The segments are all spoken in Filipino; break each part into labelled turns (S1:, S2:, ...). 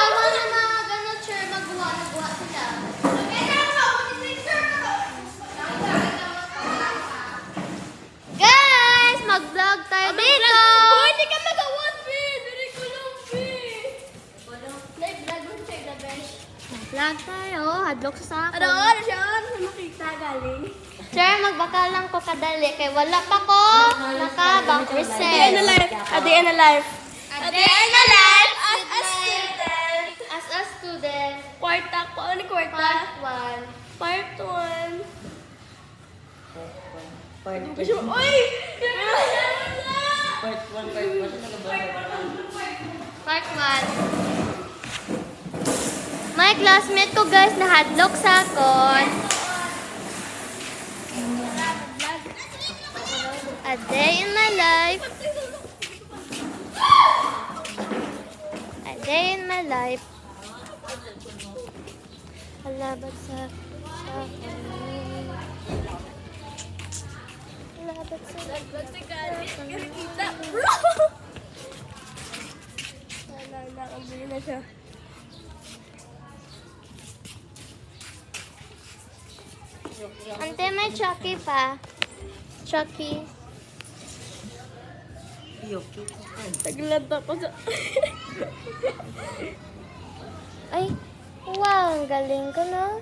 S1: Bawal na mag-ano, sir, magbuha sila. Guys, mag-vlog tayo dito.
S2: Hindi ka magawa, Pin! Very kulong, Pin! Live vlog mo sa the best.
S1: Mag-vlog tayo. Hadlok sa
S2: Ano
S1: ako.
S2: siya? Ano makita galing?
S1: Sir, magbaka lang ko kadali. Kay wala pa ko. Naka-back
S2: At the end
S1: recess.
S2: of life. At the end of life.
S1: At the end of life,
S2: As a student.
S1: as a student,
S2: Kwarta ko. Ano yung kwarta?
S1: part 1.
S2: Part 1.
S3: Part
S2: Uy!
S3: Part 1.
S1: Part 1. My classmate ko guys nahadlok sa akon. A day in my life. A day in my life. Alabat sa Alabat sa
S2: Kita, bro! Wala na, kabili na siya.
S1: Ante, may Chucky pa. Chucky.
S2: Taglad ako sa...
S1: Ay, wow, ang galing ko, no?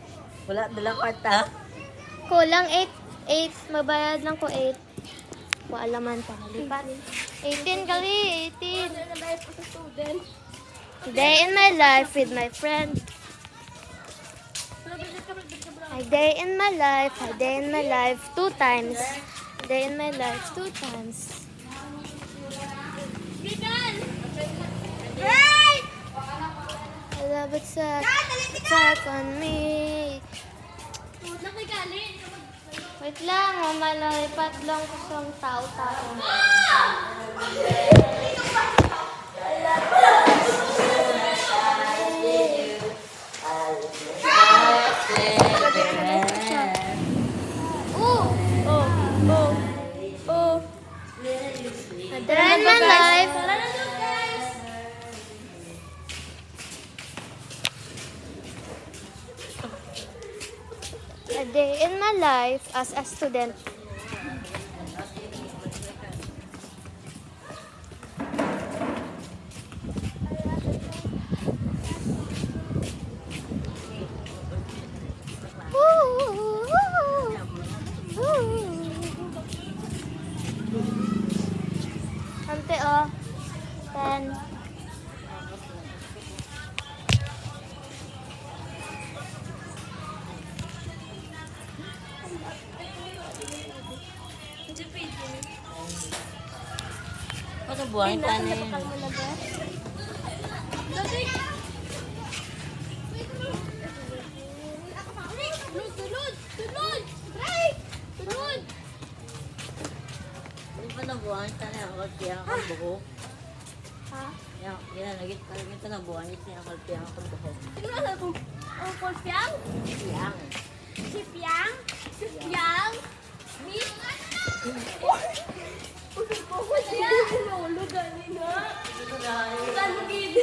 S3: Wala, dalang kwarta.
S1: Kulang 8. Mabayad lang ko 8. Alaman pa. Lipat. 18 kali, 18.
S2: Ano na life ko sa student?
S1: Day in my life with my friend. A day in my life, a day in my life, 2 times. A day in my life, 2 times.
S2: Bigan! Right!
S1: I love it so attack on me.
S2: Nakigaling!
S1: Wait lang, mamalipat lang ko sa tao-tao.
S2: Oh! Oh! Oh! Oh!
S1: A day in my life.
S2: Tara na daw, guys!
S1: A day in my life as a student. Ante, oh. 10.
S3: Ano buhay ka na yun? Hindi pa nabuhay ka na yung kalpihan kang buhok.
S1: Ha?
S3: Yan, nagit ka lang ito nabuhay niya yung kalpihan kang buhok.
S2: Ang Piang?
S3: Yang.
S2: Si Piang? Si Piang? Ni? Usap ko ko siya. Ano, galing na. Saan mo gini?